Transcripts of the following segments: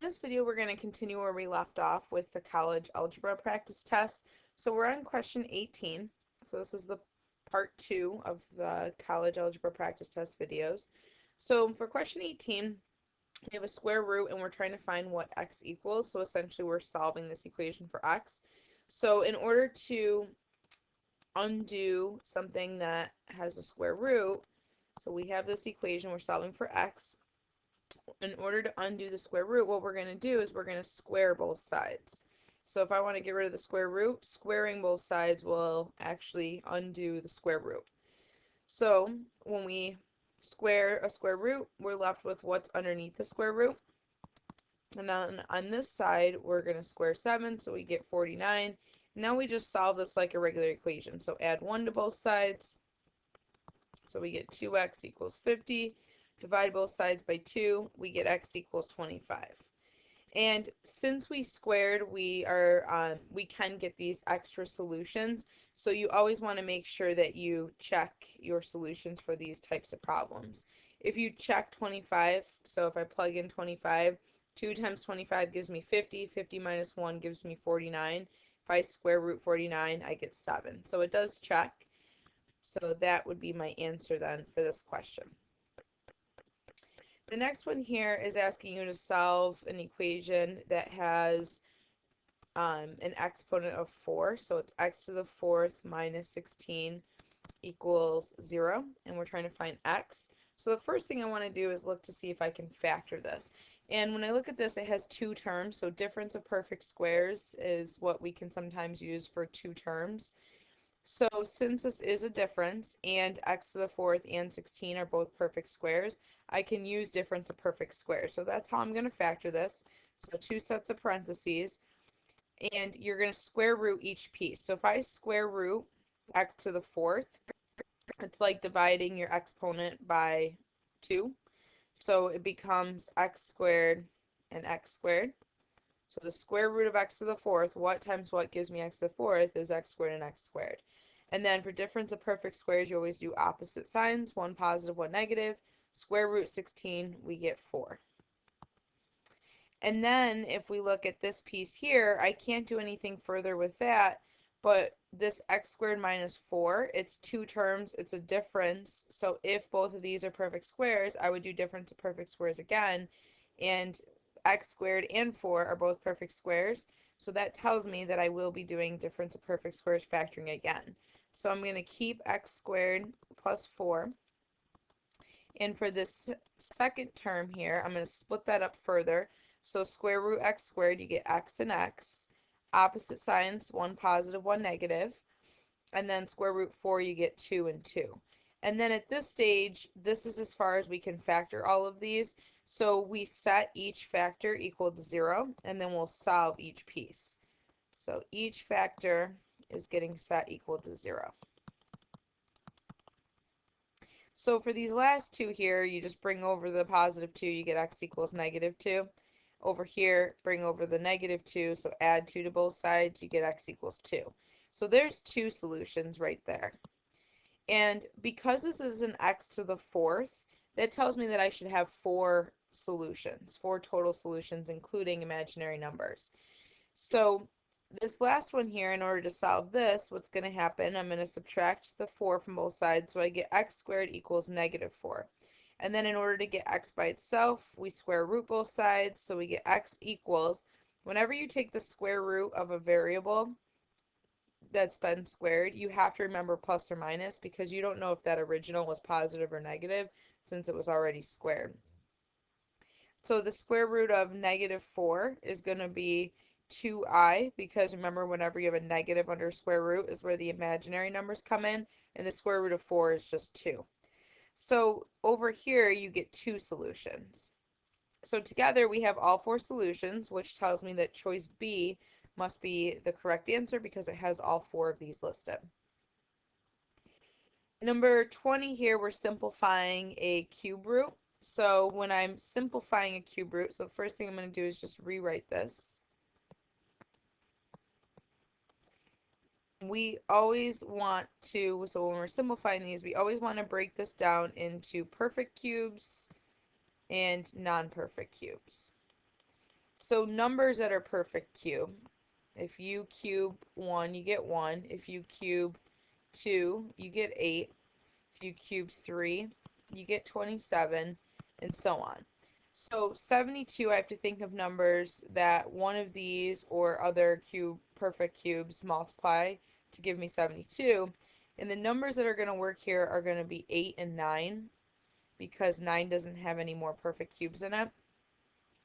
this video, we're going to continue where we left off with the college algebra practice test. So we're on question 18. So this is the part 2 of the college algebra practice test videos. So for question 18, we have a square root and we're trying to find what x equals. So essentially we're solving this equation for x. So in order to undo something that has a square root, so we have this equation, we're solving for x. In order to undo the square root, what we're going to do is we're going to square both sides. So if I want to get rid of the square root, squaring both sides will actually undo the square root. So when we square a square root, we're left with what's underneath the square root. And then on this side, we're going to square 7, so we get 49. Now we just solve this like a regular equation. So add 1 to both sides. So we get 2x equals 50. Divide both sides by 2, we get x equals 25. And since we squared, we can get these extra solutions. So you always want to make sure that you check your solutions for these types of problems. If you check 25, so if I plug in 25, 2 times 25 gives me 50, 50 minus 1 gives me 49. If I square root 49, I get 7. So it does check. So that would be my answer then for this question. The next one here is asking you to solve an equation that has an exponent of 4. So it's x to the 4th minus 16 equals 0. And we're trying to find x. So the first thing I want to do is look to see if I can factor this. And when I look at this, it has two terms. So difference of perfect squares is what we can sometimes use for two terms. So since this is a difference and x to the 4th and 16 are both perfect squares, I can use difference of perfect squares. So that's how I'm going to factor this. So two sets of parentheses, and you're going to square root each piece. So if I square root x to the 4th, it's like dividing your exponent by 2. So it becomes x squared and x squared. So the square root of x to the 4th, what times what gives me x to the 4th, is x squared and x squared. And then for difference of perfect squares, you always do opposite signs, one positive, one negative. Square root 16, we get 4. And then if we look at this piece here, I can't do anything further with that, but this x squared minus 4, it's two terms, it's a difference. So if both of these are perfect squares, I would do difference of perfect squares again. And x squared and 4 are both perfect squares, so that tells me that I will be doing difference of perfect squares factoring again. So I'm going to keep x squared plus 4, and for this second term here, I'm going to split that up further. So square root x squared, you get x and x, opposite signs, one positive, one negative, and then square root 4, you get 2 and 2. And then at this stage, this is as far as we can factor all of these. So we set each factor equal to 0, and then we'll solve each piece. So each factor is getting set equal to 0. So for these last two here, you just bring over the positive 2, you get x equals negative 2. Over here, bring over the negative 2, so add 2 to both sides, you get x equals 2. So there's two solutions right there. And because this is an x to the 4th, that tells me that I should have 4 solutions, 4 total solutions, including imaginary numbers. So this last one here, in order to solve this, what's going to happen, I'm going to subtract the 4 from both sides, so I get x squared equals negative 4. And then in order to get x by itself, we square root both sides, so we get x equals, whenever you take the square root of a variable that's been squared, you have to remember plus or minus, because you don't know if that original was positive or negative since it was already squared. So the square root of negative 4 is going to be 2i, because remember, whenever you have a negative under square root is where the imaginary numbers come in, and the square root of 4 is just 2. So over here you get two solutions. So together we have all 4 solutions, which tells me that choice B must be the correct answer because it has all 4 of these listed. Number 20 here, we're simplifying a cube root. So when I'm simplifying a cube root, so the first thing I'm going to do is just rewrite this. We always want to, so when we're simplifying these, we always want to break this down into perfect cubes and non-perfect cubes. So numbers that are perfect cube. If you cube 1, you get 1. If you cube 2, you get 8. If you cube 3, you get 27, and so on. So 72, I have to think of numbers that one of these or other perfect cubes multiply to give me 72. And the numbers that are going to work here are going to be 8 and 9 because 9 doesn't have any more perfect cubes in it.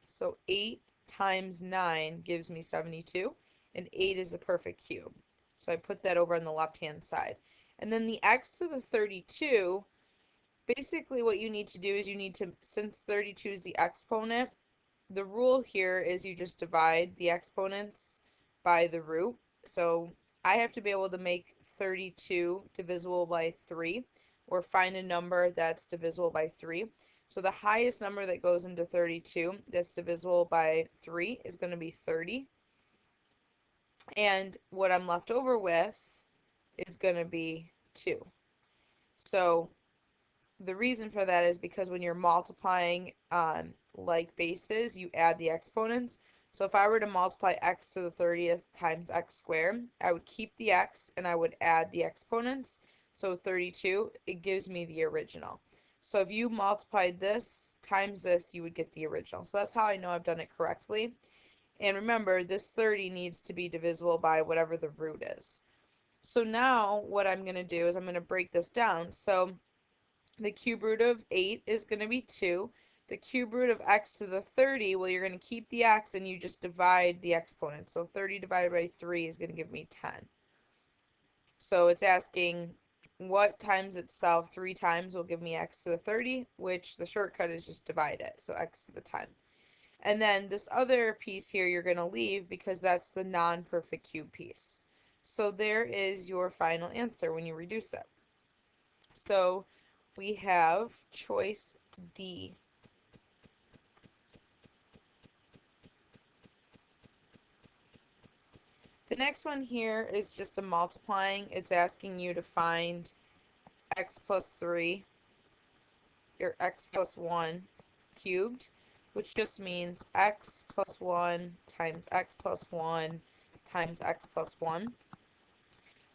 So 8 times 9 gives me 72, and 8 is a perfect cube. So I put that over on the left-hand side. And then the x to the 32, basically what you need to do is you need to, since 32 is the exponent, the rule here is you just divide the exponents by the root. So I have to be able to make 32 divisible by 3, or find a number that's divisible by 3. So the highest number that goes into 32 that's divisible by 3 is going to be 30. And what I'm left over with is going to be 2. So the reason for that is because when you're multiplying on like bases, you add the exponents. So if I were to multiply x to the 30th times x squared, I would keep the x and I would add the exponents. So 32, it gives me the original. So if you multiplied this times this, you would get the original. So that's how I know I've done it correctly. And remember, this 30 needs to be divisible by whatever the root is. So now what I'm going to do is I'm going to break this down. So the cube root of 8 is going to be 2. The cube root of x to the 30, well, you're going to keep the x and you just divide the exponent. So 30 divided by 3 is going to give me 10. So it's asking what times itself 3 times will give me x to the 30, which the shortcut is just divide it. So x to the 10. And then this other piece here you're going to leave because that's the non-perfect cube piece. So there is your final answer when you reduce it. So we have choice D. The next one here is just a multiplying. It's asking you to find x plus 3 or x plus 1 cubed, which just means x plus 1 times x plus 1 times x plus 1.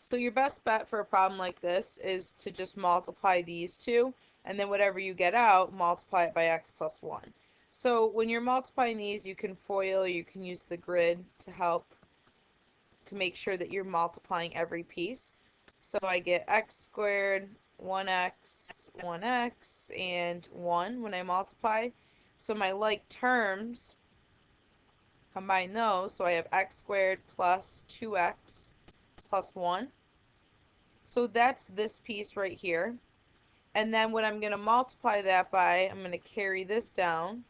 So your best bet for a problem like this is to just multiply these two, and then whatever you get out, multiply it by x plus 1. So when you're multiplying these, you can FOIL, you can use the grid to help to make sure that you're multiplying every piece. So I get x squared, 1x, 1x, and 1 when I multiply. So my like terms, combine those, so I have x squared plus 2x plus 1. So that's this piece right here. And then when I'm going to multiply that by, I'm going to carry this down,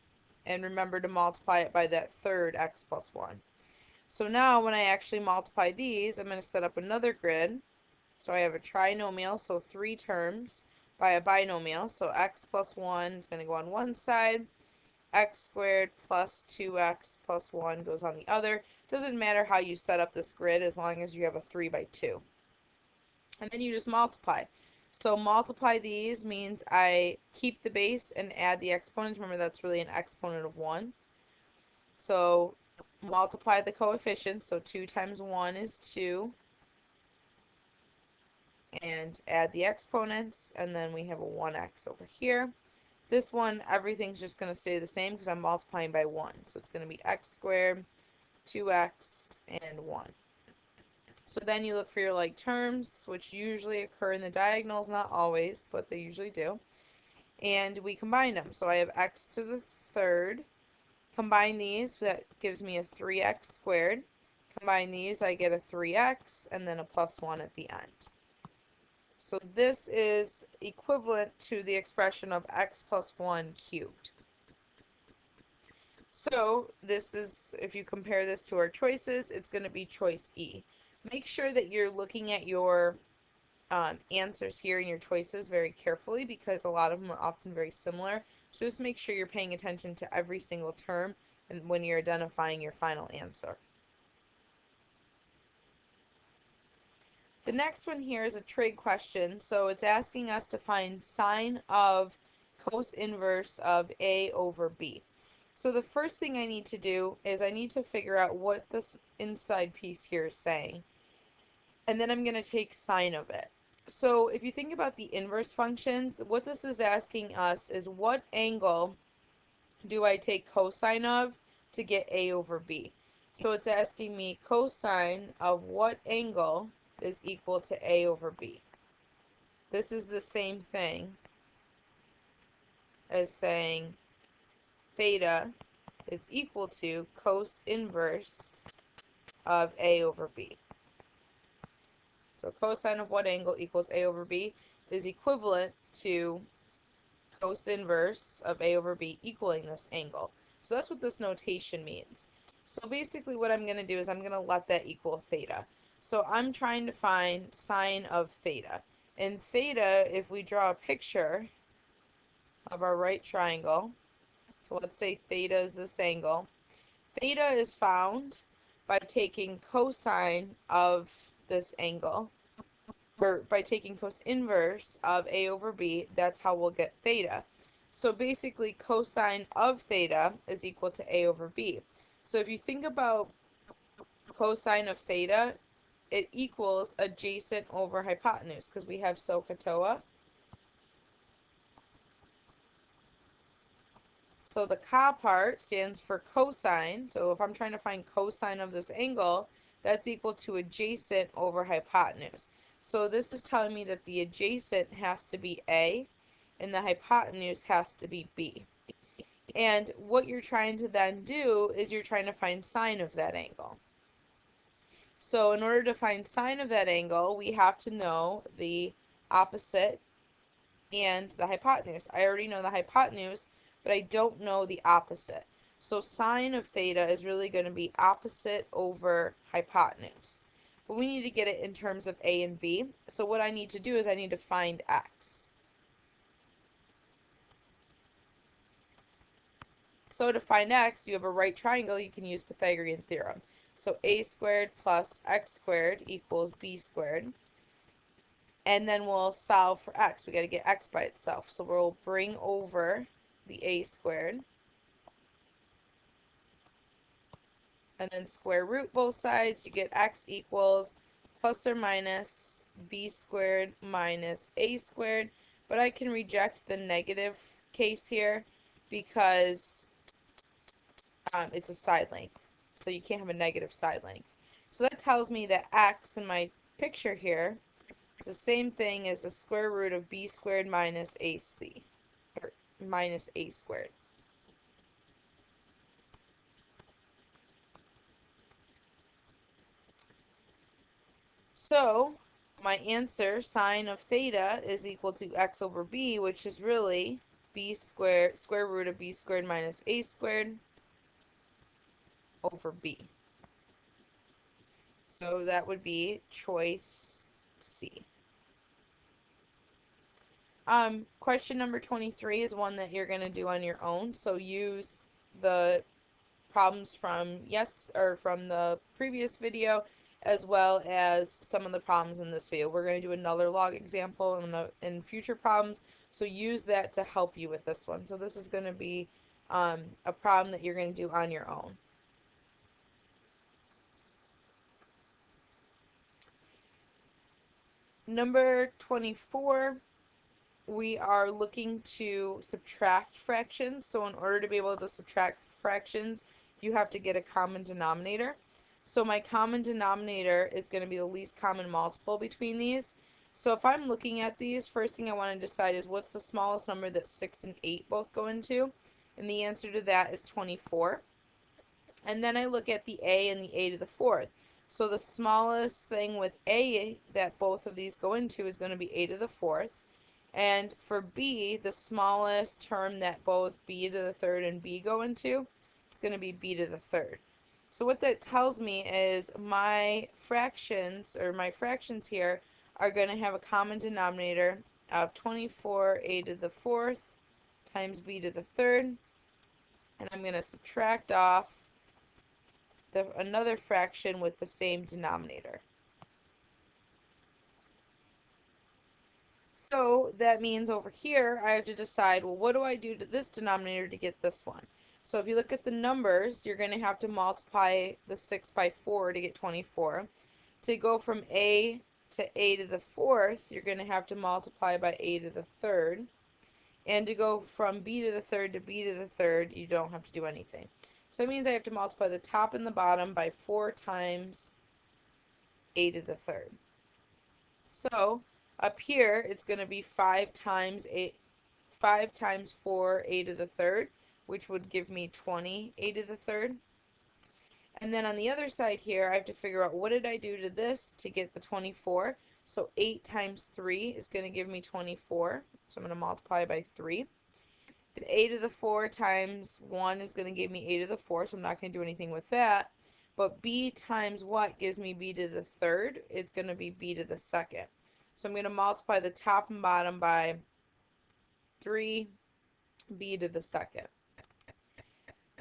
and remember to multiply it by that third x plus 1. So now when I actually multiply these, I'm going to set up another grid. So I have a trinomial, so 3 terms, by a binomial. So x plus 1 is going to go on one side. X squared plus 2x plus 1 goes on the other. Doesn't matter how you set up this grid as long as you have a 3 by 2. And then you just multiply. So multiply these means I keep the base and add the exponents. Remember, that's really an exponent of 1. So multiply the coefficients. So 2 times 1 is 2. And add the exponents. And then we have a 1x over here. This one, everything's just going to stay the same because I'm multiplying by 1. So it's going to be x squared, 2x, and 1. So then you look for your like terms, which usually occur in the diagonals, not always, but they usually do. And we combine them. So I have x to the third. Combine these, that gives me a 3x squared. Combine these, I get a 3x, and then a plus 1 at the end. So this is equivalent to the expression of x plus 1 cubed. So this is, if you compare this to our choices, it's going to be choice E. Make sure that you're looking at your answers here and your choices very carefully because a lot of them are often very similar. So just make sure you're paying attention to every single term and when you're identifying your final answer. The next one here is a trig question. So it's asking us to find sine of cos inverse of A over B. So the first thing I need to do is I need to figure out what this inside piece here is saying. And then I'm going to take sine of it. So if you think about the inverse functions, what this is asking us is what angle do I take cosine of to get a over b? So it's asking me cosine of what angle is equal to a over b. This is the same thing as saying theta is equal to cos inverse of a over b. So cosine of what angle equals a over b is equivalent to cos inverse of a over b equaling this angle. So that's what this notation means. So basically what I'm going to do is I'm going to let that equal theta. So I'm trying to find sine of theta. And theta, if we draw a picture of our right triangle, so let's say theta is this angle. Theta is found by taking cosine of this angle, or by taking cos inverse of a over b. That's how we'll get theta. So basically cosine of theta is equal to a over b. So if you think about cosine of theta, it equals adjacent over hypotenuse, because we have SOHCAHTOA. So the ka part stands for cosine. So if I'm trying to find cosine of this angle, that's equal to adjacent over hypotenuse. So this is telling me that the adjacent has to be A and the hypotenuse has to be B. And what you're trying to then do is you're trying to find sine of that angle. So in order to find sine of that angle, we have to know the opposite and the hypotenuse. I already know the hypotenuse, but I don't know the opposite. So sine of theta is really going to be opposite over hypotenuse. But we need to get it in terms of a and b. So what I need to do is I need to find x. So to find x, you have a right triangle, you can use Pythagorean Theorem. So a squared plus x squared equals b squared. And then we'll solve for x. We got to get x by itself. So we'll bring over the a squared. And then square root both sides. You get x equals plus or minus b squared minus a squared. But I can reject the negative case here because it's a side length. So you can't have a negative side length. So that tells me that x in my picture here is the same thing as the square root of b squared minus ac, or minus a squared. So my answer, sine of theta, is equal to x over b, which is really b squared, square root of b squared minus a squared over b. So that would be choice C. Question number 23 is one that you're going to do on your own. So use the problems from from the previous video, as well as some of the problems in this video. We're going to do another log example in future problems, so use that to help you with this one. So this is going to be a problem that you're going to do on your own. Number 24, we are looking to subtract fractions. So in order to be able to subtract fractions, you have to get a common denominator. So my common denominator is going to be the least common multiple between these. So if I'm looking at these, first thing I want to decide is what's the smallest number that 6 and 8 both go into? And the answer to that is 24. And then I look at the a and the a to the fourth. So the smallest thing with a that both of these go into is going to be a to the fourth. And for b, the smallest term that both b to the third and b go into is going to be b to the third. So what that tells me is my fractions here are going to have a common denominator of 24a to the fourth times b to the third. And I'm going to subtract off another fraction with the same denominator. So that means over here I have to decide, well, what do I do to this denominator to get this one? So if you look at the numbers, you're going to have to multiply the 6 by 4 to get 24. To go from a to the fourth, you're going to have to multiply by a to the third. And to go from b to the third to b to the third, you don't have to do anything. So it means I have to multiply the top and the bottom by 4 times a to the third. So up here, it's going to be 5 times 4 a to the third, which would give me 20 a to the third. And then on the other side here, I have to figure out what did I do to this to get the 24. So 8 times 3 is going to give me 24. So I'm going to multiply by 3. The a to the 4 times 1 is going to give me a to the 4, so I'm not going to do anything with that. But b times what gives me b to the third? It's going to be b to the second. So I'm going to multiply the top and bottom by 3b to the second.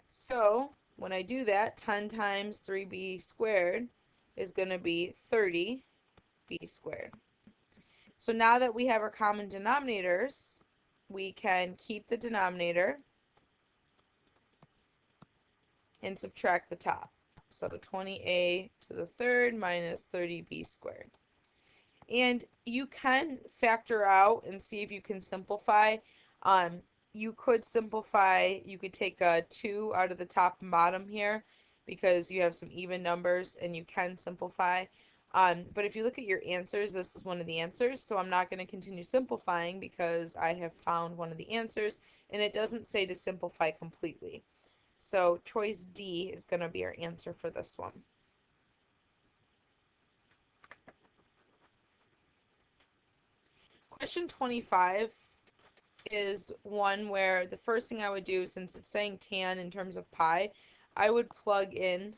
So when I do that, 10 times 3b squared is going to be 30b squared. So now that we have our common denominators, we can keep the denominator and subtract the top. So 20a to the third minus 30b squared. And you can factor out and see if you can simplify. You could simplify, you could take a 2 out of the top and bottom here because you have some even numbers and you can simplify. But if you look at your answers, this is one of the answers, so I'm not going to continue simplifying because I have found one of the answers, and it doesn't say to simplify completely. So choice D is going to be our answer for this one. Question 25 is one where the first thing I would do, since it's saying tan in terms of pi, I would plug in,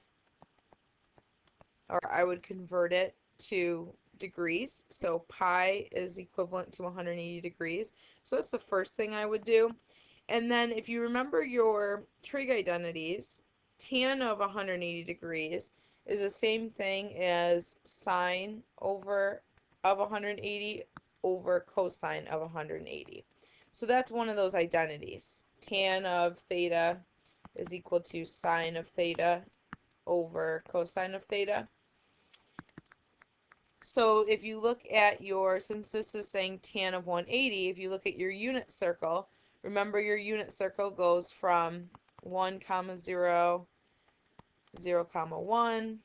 or I would convert it to degrees. So pi is equivalent to 180 degrees. So that's the first thing I would do. And then if you remember your trig identities, tan of 180 degrees is the same thing as sine of 180 over cosine of 180. So that's one of those identities. Tan of theta is equal to sine of theta over cosine of theta. So if you look at your, since this is saying tan of 180, if you look at your unit circle, remember your unit circle goes from 1, 0, 0, 1,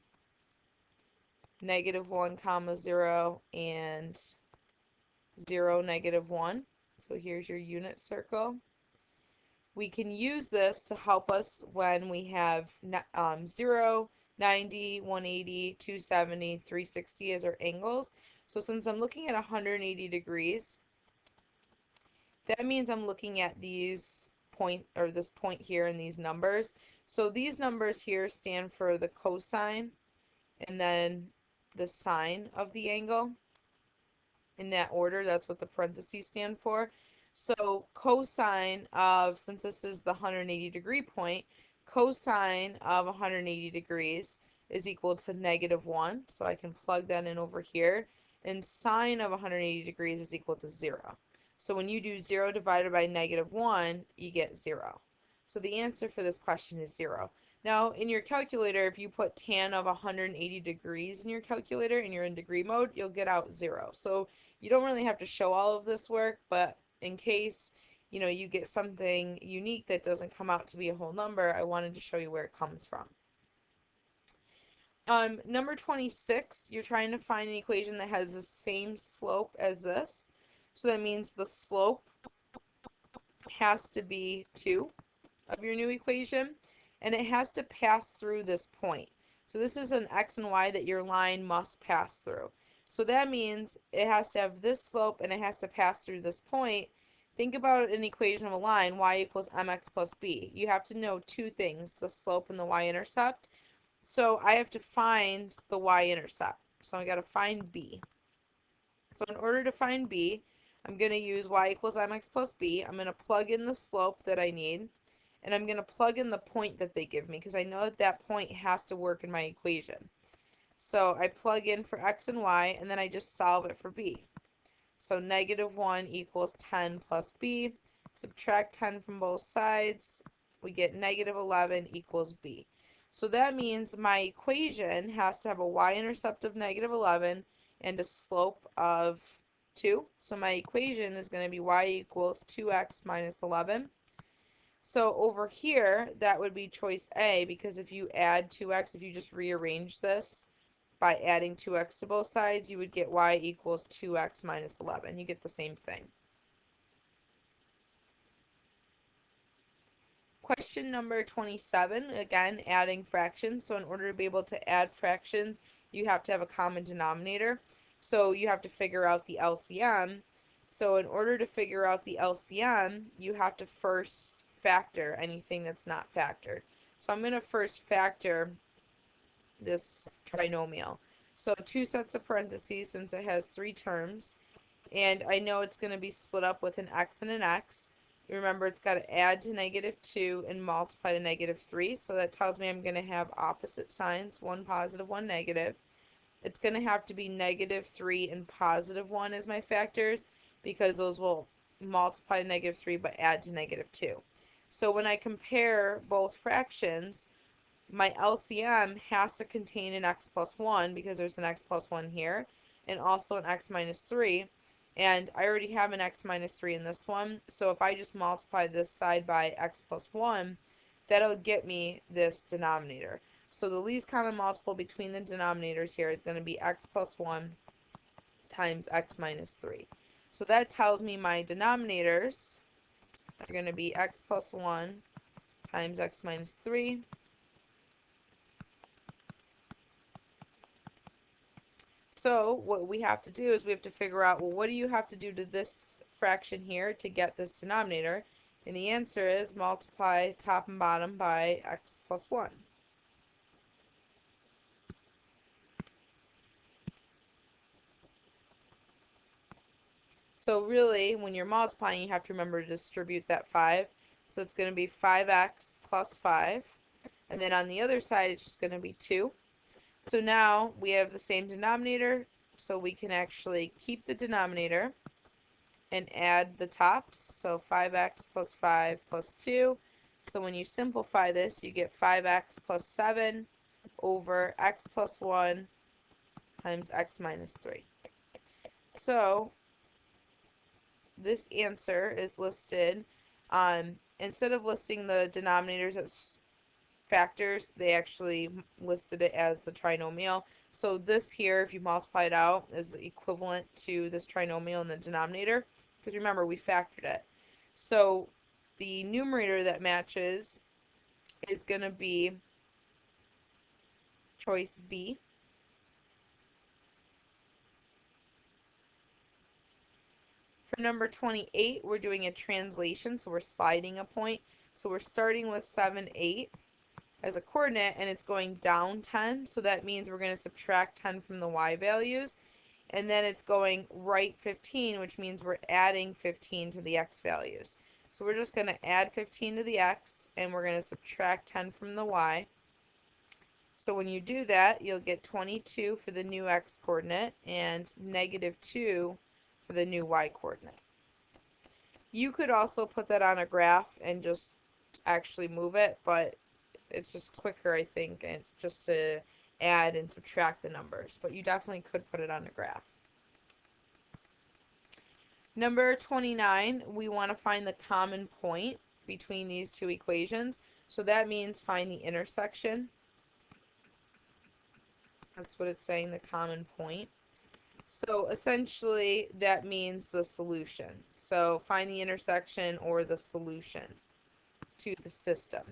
negative 1, 0, and 0, negative 1. So here's your unit circle. We can use this to help us when we have 0, 90, 180, 270, 360 as our angles. So since I'm looking at 180 degrees, that means I'm looking at these this point here and these numbers. So these numbers here stand for the cosine and then the sine of the angle. In that order, that's what the parentheses stand for. So cosine of, since this is the 180 degree point, cosine of 180 degrees is equal to negative 1. So I can plug that in over here. And sine of 180 degrees is equal to 0. So when you do 0 divided by negative 1, you get 0. So the answer for this question is 0. Now, in your calculator, if you put tan of 180 degrees in your calculator and you're in degree mode, you'll get out 0. So you don't really have to show all of this work, but in case, you get something unique that doesn't come out to be a whole number, I wanted to show you where it comes from. Number 26, you're trying to find an equation that has the same slope as this. So that means the slope has to be 2 of your new equation, and it has to pass through this point. So this is an x and y that your line must pass through. So that means it has to have this slope and it has to pass through this point. Think about an equation of a line, y equals mx plus b. You have to know two things, the slope and the y-intercept. So I have to find the y-intercept. So I got to find b. So in order to find b, I'm going to use y equals mx plus b. I'm going to plug in the slope that I need, and I'm going to plug in the point that they give me because I know that that point has to work in my equation. So I plug in for x and y, and then I just solve it for b. So negative 1 equals 10 plus b. Subtract 10 from both sides. we get negative 11 equals b. So that means my equation has to have a y-intercept of negative 11 and a slope of 2. So my equation is going to be y equals 2x minus 11. So over here, that would be choice A, because if you add 2x, if you just rearrange this by adding 2x to both sides, you would get y equals 2x minus 11. You get the same thing. Question number 27, again, adding fractions. So in order to be able to add fractions, you have to have a common denominator. So you have to figure out the LCM. So in order to figure out the LCM, you have to first factor anything that's not factored. So I'm going to first factor this trinomial. So 2 sets of parentheses since it has 3 terms. And I know it's going to be split up with an x and an x. Remember, it's got to add to negative 2 and multiply to negative 3. So that tells me I'm going to have opposite signs, one positive, one negative. It's going to have to be negative 3 and positive 1 as my factors, because those will multiply to negative 3 but add to negative 2. So when I compare both fractions, my LCM has to contain an x plus 1 because there's an x plus 1 here, and also an x minus 3. And I already have an x minus 3 in this one, so if I just multiply this side by x plus 1, that'll get me this denominator. So the least common multiple between the denominators here is going to be x plus 1 times x minus 3. So that tells me my denominators are going to be x plus 1 times x minus 3. So what we have to do is we have to figure out, well, what do you have to do to this fraction here to get this denominator? And the answer is multiply top and bottom by x plus 1. So really, when you're multiplying, you have to remember to distribute that 5. So it's going to be 5x plus 5. And then on the other side, it's just going to be 2. So now we have the same denominator, so we can actually keep the denominator and add the tops. So 5x plus 5 plus 2. So when you simplify this, you get 5x plus 7 over x plus 1 times x minus 3. So this answer is listed, instead of listing the denominators as factors, they actually listed it as the trinomial. So this here, if you multiply it out, is equivalent to this trinomial in the denominator, because remember, we factored it. So the numerator that matches is going to be choice B. For number 28, we're doing a translation, so we're sliding a point. So we're starting with 7, 8. As a coordinate, and it's going down 10, so that means we're going to subtract 10 from the y values, and then it's going right 15, which means we're adding 15 to the x values. So we're just going to add 15 to the x, and we're going to subtract 10 from the y. So when you do that, you'll get 22 for the new x coordinate and negative 2 for the new y coordinate. You could also put that on a graph and just actually move it, but it's just quicker, I think, and just to add and subtract the numbers. But you definitely could put it on a graph. Number 29, we want to find the common point between these two equations. So that means find the intersection. That's what it's saying, the common point. So essentially, that means the solution. So find the intersection or the solution to the system.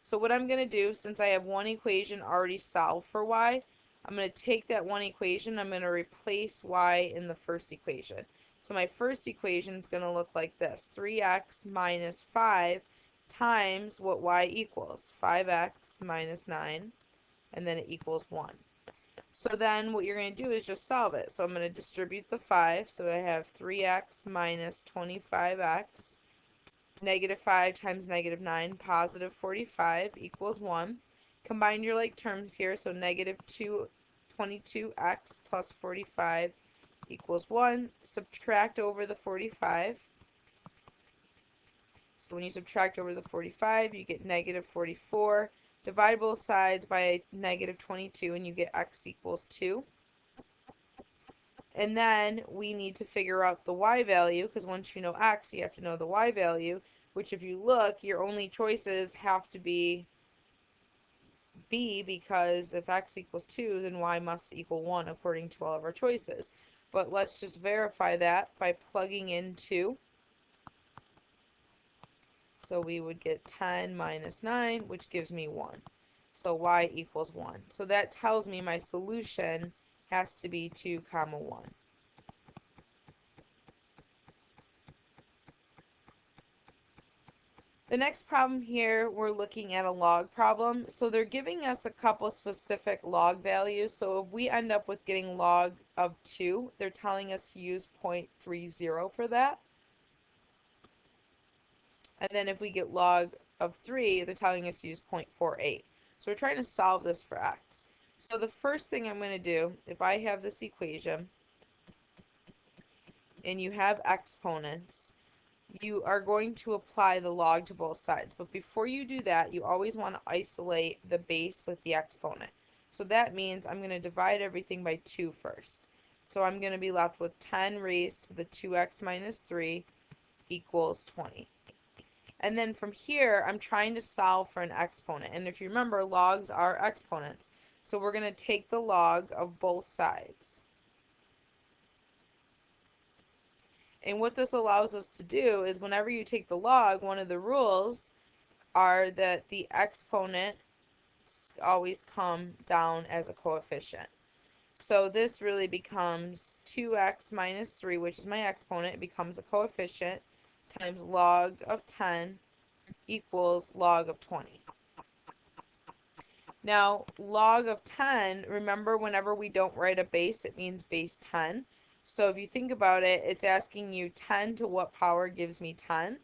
So what I'm going to do, since I have one equation already solved for y, I'm going to take that one equation, I'm going to replace y in the first equation. So my first equation is going to look like this, 3x minus 5 times what y equals, 5x minus 9, and then it equals 1. So then what you're going to do is just solve it. So I'm going to distribute the 5, so I have 3x minus 25x. Negative 5 times negative 9, positive 45 equals 1. Combine your like terms here, so negative 22x plus 45 equals 1. Subtract over the 45. So when you subtract over the 45, you get negative 44. Divide both sides by negative 22, and you get x equals 2. And then we need to figure out the y value, because once you know x, you have to know the y value, which if you look, your only choices have to be b, because if x equals 2, then y must equal 1 according to all of our choices. But let's just verify that by plugging in 2. So we would get 10 minus 9, which gives me 1. So y equals 1. So that tells me my solution has to be 2 comma 1. The next problem here, we're looking at a log problem. So they're giving us a couple specific log values. So if we end up with getting log of 2, they're telling us to use 0.30 for that. And then if we get log of 3, they're telling us to use 0.48. So we're trying to solve this for x. So the first thing I'm going to do, if I have this equation, and you have exponents, you are going to apply the log to both sides. But before you do that, you always want to isolate the base with the exponent. So that means I'm going to divide everything by 2 first. So I'm going to be left with 10 raised to the 2x minus 3 equals 20. And then from here, I'm trying to solve for an exponent. And if you remember, logs are exponents. So we're going to take the log of both sides. And what this allows us to do is whenever you take the log, one of the rules are that the exponents always come down as a coefficient. So this really becomes 2x minus 3, which is my exponent. It becomes a coefficient times log of 10 equals log of 20. Now, log of 10, remember whenever we don't write a base, it means base 10. So if you think about it, it's asking you 10 to what power gives me 10,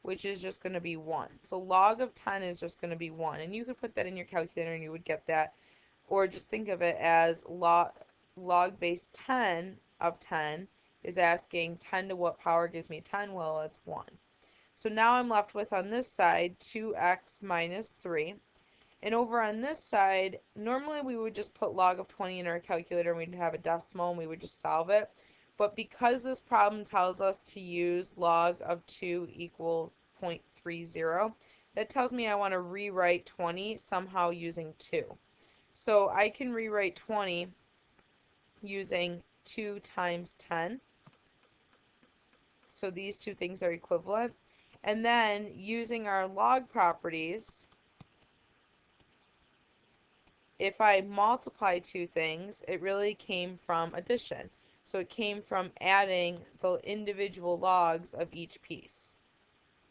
which is just going to be 1. So log of 10 is just going to be 1. And you could put that in your calculator and you would get that. Or just think of it as log base 10 of 10 is asking 10 to what power gives me 10? Well, it's 1. So now I'm left with, on this side, 2x minus 3. And over on this side, normally we would just put log of 20 in our calculator and we'd have a decimal and we would just solve it. But because this problem tells us to use log of 2 equals 0.30, that tells me I want to rewrite 20 somehow using 2. So I can rewrite 20 using 2 times 10. So these two things are equivalent. And then using our log properties, if I multiply two things, it really came from addition. So it came from adding the individual logs of each piece.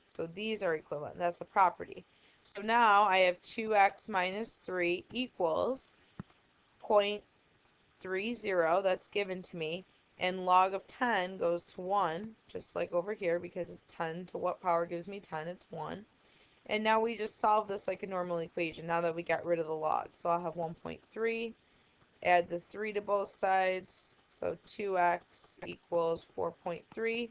So these are equivalent. That's a property. So now I have 2x minus 3 equals 0.30. That's given to me. And log of 10 goes to 1, just like over here, because it's 10 to what power gives me 10? It's 1. And now we just solve this like a normal equation now that we got rid of the log. So I'll have 1.3, add the 3 to both sides, so 2x equals 4.3,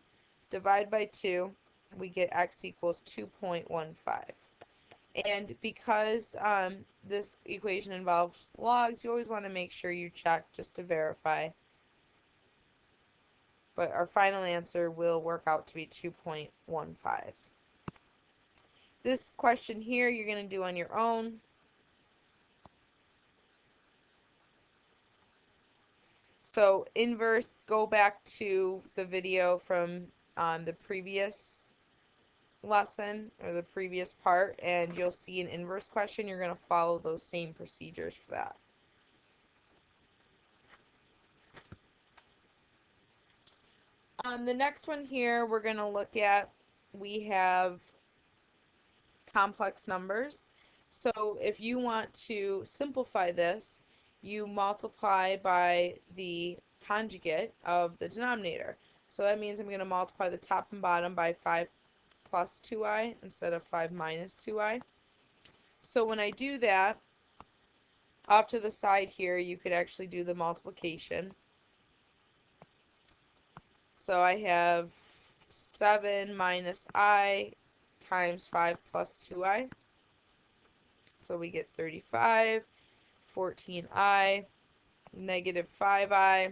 divide by 2, we get x equals 2.15. And because this equation involves logs, you always want to make sure you check just to verify. But our final answer will work out to be 2.15. This question here you're going to do on your own. So inverse, go back to the video from the previous lesson or the previous part and you'll see an inverse question. You're going to follow those same procedures for that. The next one here we're going to look at, we have complex numbers. So if you want to simplify this, you multiply by the conjugate of the denominator. So that means I'm going to multiply the top and bottom by 5 plus 2i instead of 5 minus 2i. So when I do that, off to the side here, you could actually do the multiplication. So I have 7 minus I times 5 plus 2i. So we get 35, 14i, negative 5i,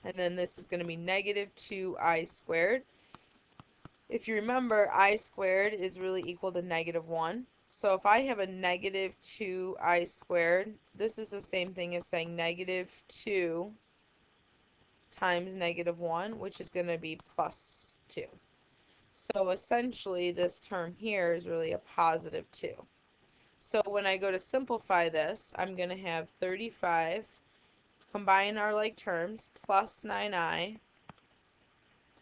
and then this is going to be negative 2i squared. If you remember, I squared is really equal to negative 1. So if I have a negative 2i squared, this is the same thing as saying negative 2 times negative 1, which is going to be plus 2. So essentially, this term here is really a positive 2. So when I go to simplify this, I'm going to have 35, combine our like terms, plus 9i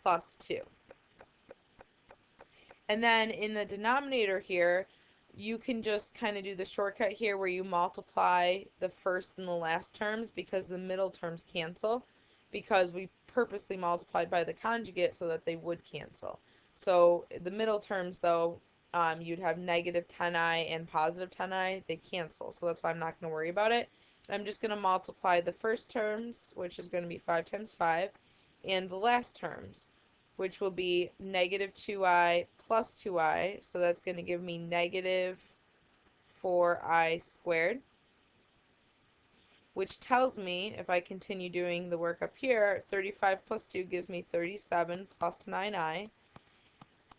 plus 2. And then in the denominator here, you can just kind of do the shortcut here where you multiply the first and the last terms because the middle terms cancel, because we purposely multiplied by the conjugate so that they would cancel. So the middle terms, though, you'd have negative 10i and positive 10i. They cancel, so that's why I'm not going to worry about it. I'm just going to multiply the first terms, which is going to be 5 times 5, and the last terms, which will be negative 2i plus 2i, so that's going to give me negative 4i squared, which tells me, if I continue doing the work up here, 35 plus 2 gives me 37 plus 9i.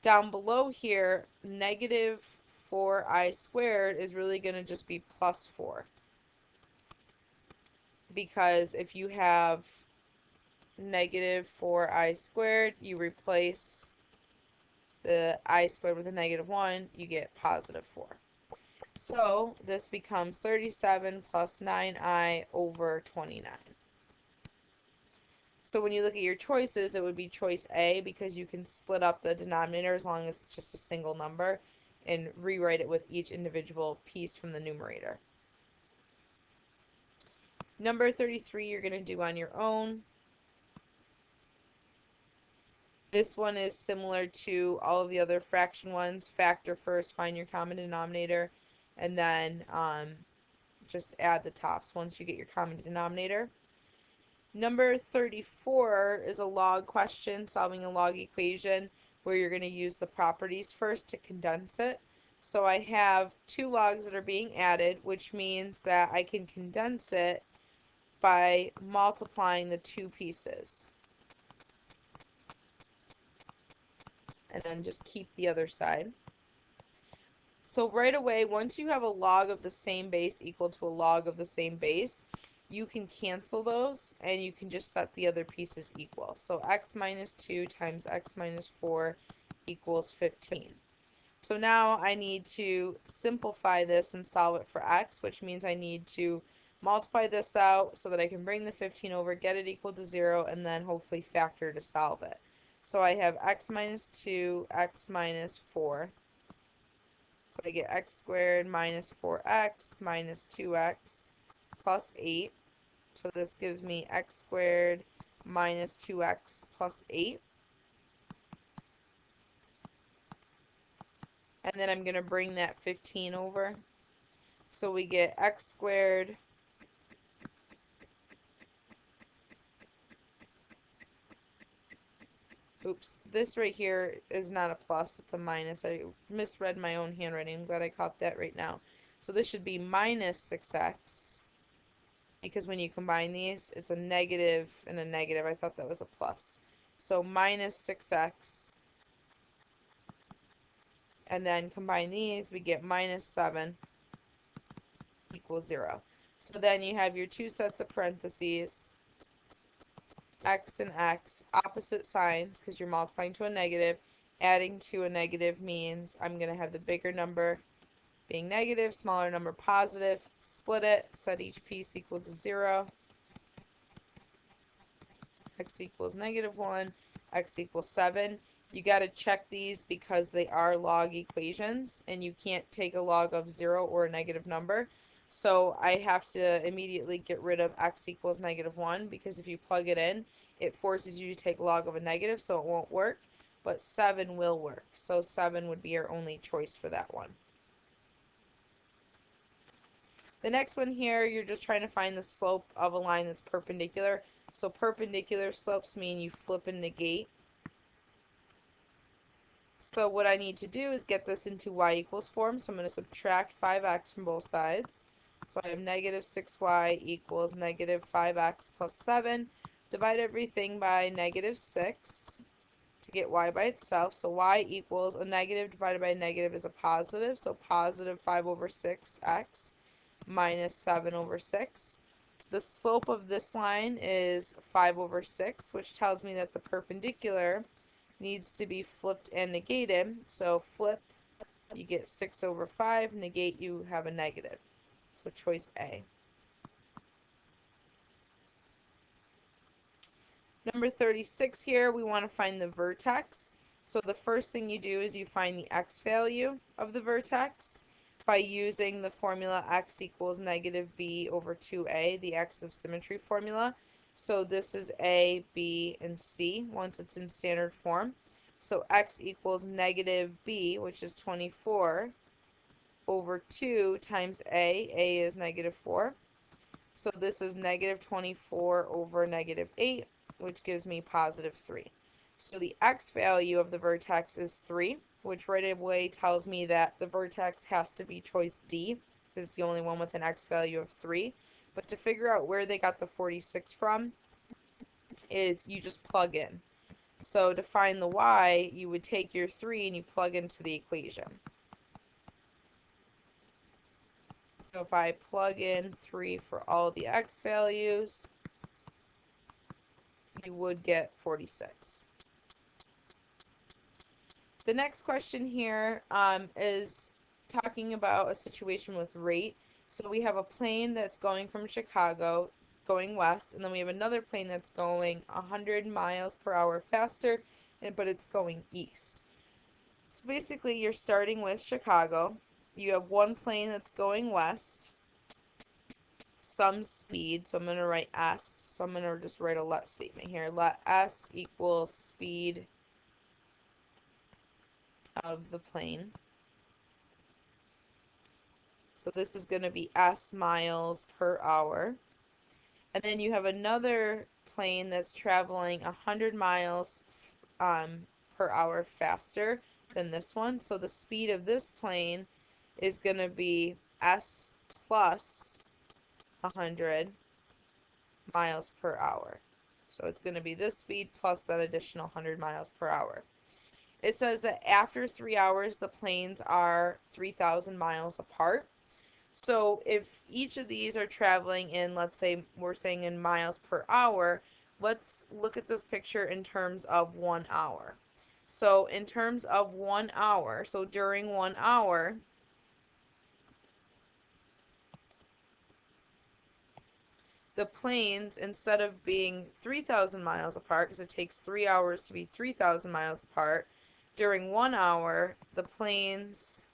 Down below here, negative 4i squared is really going to just be plus 4, because if you have negative 4i squared, you replace the I squared with a negative 1, you get positive 4. So this becomes 37 plus 9i over 29. So when you look at your choices, it would be choice A, because you can split up the denominator as long as it's just a single number and rewrite it with each individual piece from the numerator. Number 33 you're going to do on your own. This one is similar to all of the other fraction ones. Factor first, find your common denominator, and then just add the tops once you get your common denominator. Number 34 is a log question, solving a log equation, where you're going to use the properties first to condense it. So I have two logs that are being added, which means that I can condense it by multiplying the two pieces. And then just keep the other side. So right away, once you have a log of the same base equal to a log of the same base, you can cancel those and you can just set the other pieces equal. So x minus 2 times x minus 4 equals 15. So now I need to simplify this and solve it for x, which means I need to multiply this out so that I can bring the 15 over, get it equal to 0, and then hopefully factor to solve it. So I have x minus 2, x minus 4. So I get x squared minus 4x minus 2x plus 8. So this gives me x squared minus 2x plus 8. And then I'm going to bring that 15 over. So we get x squared oops, this right here is not a plus, it's a minus. I misread my own handwriting. I'm glad I caught that right now. So this should be minus 6x, because when you combine these, it's a negative and a negative. I thought that was a plus. So minus 6x, and then combine these, we get minus 7 equals 0. So then you have your two sets of parentheses, x and x, opposite signs because you're multiplying to a negative. Adding to a negative means I'm going to have the bigger number being negative, smaller number positive. Split it, set each piece equal to 0. X equals negative 1, x equals 7. You got to check these because they are log equations and you can't take a log of 0 or a negative number. So I have to immediately get rid of x equals negative 1, because if you plug it in, it forces you to take log of a negative, so it won't work. But 7 will work. So 7 would be your only choice for that one. The next one here, you're just trying to find the slope of a line that's perpendicular. So perpendicular slopes mean you flip and negate. So what I need to do is get this into y equals form. So I'm going to subtract 5x from both sides. So I have negative 6y equals negative 5x plus 7. Divide everything by negative 6 to get y by itself. So y equals a negative divided by a negative is a positive. So positive 5 over 6x minus 7 over 6. The slope of this line is 5 over 6, which tells me that the perpendicular needs to be flipped and negated. So flip, you get 6 over 5. Negate, you have a negative. So choice A. Number 36 here, we want to find the vertex. So the first thing you do is you find the x value of the vertex by using the formula x equals negative b over 2a, the x of symmetry formula. So this is a, b, and c once it's in standard form. So x equals negative b, which is 24, over 2 times a. A is negative 4. So this is negative 24 over negative 8, which gives me positive 3. So the x value of the vertex is 3, which right away tells me that the vertex has to be choice D, because it's the only one with an x value of 3. But to figure out where they got the 46 from is you just plug in. So to find the y, you would take your 3 and you plug into the equation. So if I plug in 3 for all the x values, you would get 46. The next question here is talking about a situation with rate. So we have a plane that's going from Chicago, going west, and then we have another plane that's going 100 miles per hour faster, but it's going east. So basically, you're starting with Chicago. You have one plane that's going west, some speed, so I'm going to write s. So I'm going to just write a let statement here. Let s equals speed of the plane. So this is going to be s miles per hour. And then you have another plane that's traveling 100 miles per hour faster than this one. So the speed of this plane is going to be s plus 100 miles per hour. So it's going to be this speed plus that additional 100 miles per hour. It says that after 3 hours, the planes are 3,000 miles apart. So if each of these are traveling in, let's say we're saying in miles per hour, let's look at this picture in terms of 1 hour. So in terms of 1 hour, so during 1 hour, the planes, instead of being 3,000 miles apart, because it takes 3 hours to be 3,000 miles apart, during 1 hour, the planes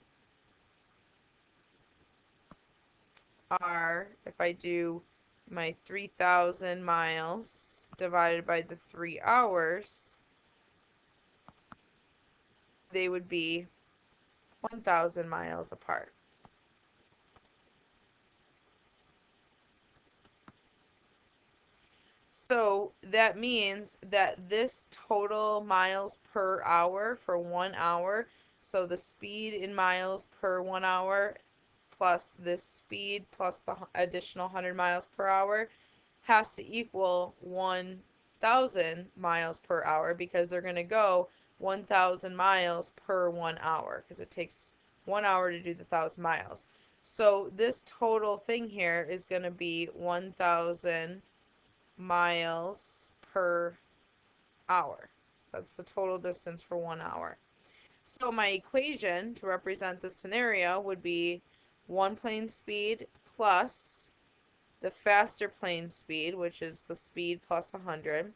are, if I do my 3,000 miles divided by the 3 hours, they would be 1,000 miles apart. So that means that this total miles per hour for 1 hour, so the speed in miles per 1 hour plus this speed plus the additional 100 miles per hour has to equal 1,000 miles per hour, because they're going to go 1,000 miles per 1 hour, because it takes 1 hour to do the 1,000 miles. So this total thing here is going to be 1,000 miles per hour. That's the total distance for 1 hour. So my equation to represent this scenario would be one plane speed plus the faster plane speed, which is the speed plus 100,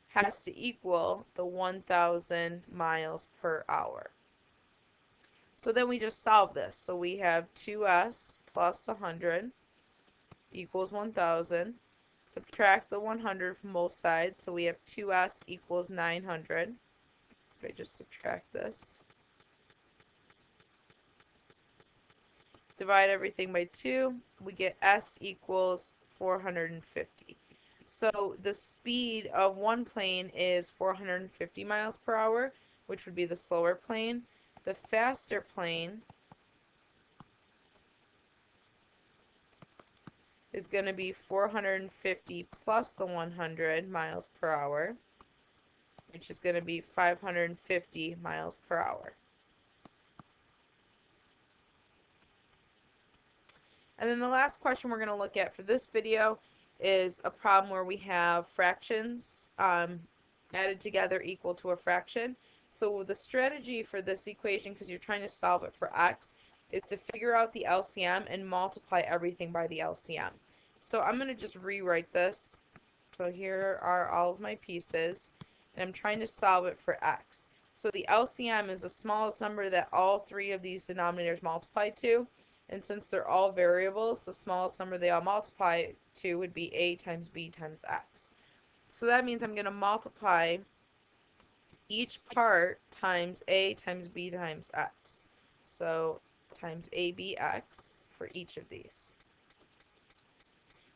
has to equal the 1,000 miles per hour. So then we just solve this. So we have 2s plus 100 equals 1,000. Subtract the 100 from both sides, so we have 2s equals 900. I just subtract this. Divide everything by 2, we get s equals 450. So the speed of one plane is 450 miles per hour. which would be the slower plane. The faster plane is going to be 450 plus the 100 miles per hour, which is going to be 550 miles per hour. And then the last question we're going to look at for this video is a problem where we have fractions added together equal to a fraction. So the strategy for this equation, because you're trying to solve it for x, is to figure out the LCM and multiply everything by the LCM. So I'm going to just rewrite this. So here are all of my pieces, and I'm trying to solve it for x. So the LCM is the smallest number that all three of these denominators multiply to. And since they're all variables, the smallest number they all multiply to would be a times b times x. So that means I'm going to multiply each part times a times b times x. So times abx for each of these.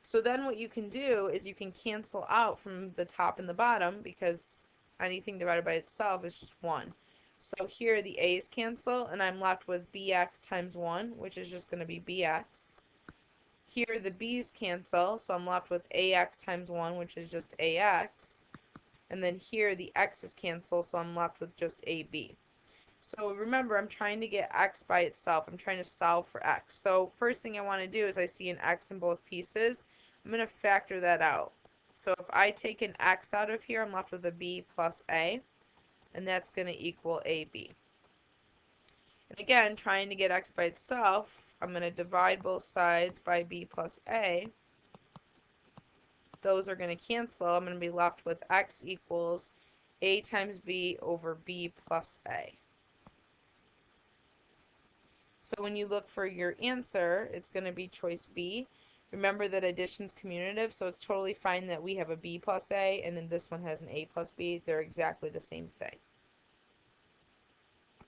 So then what you can do is you can cancel out from the top and the bottom, because anything divided by itself is just 1. So here the a's cancel, and I'm left with bx times 1, which is just going to be bx. Here the b's cancel, so I'm left with ax times 1, which is just ax. And then here the x's cancel, so I'm left with just ab. So remember, I'm trying to get x by itself. I'm trying to solve for x. So first thing I want to do is I see an x in both pieces. I'm going to factor that out. So if I take an x out of here, I'm left with a b plus a. And that's going to equal AB. And again, trying to get x by itself, I'm going to divide both sides by b plus a. Those are going to cancel. I'm going to be left with x equals a times b over b plus a. So when you look for your answer, it's going to be choice B. Remember that addition's commutative, so it's totally fine that we have a b plus a, and then this one has an a plus b. They're exactly the same thing.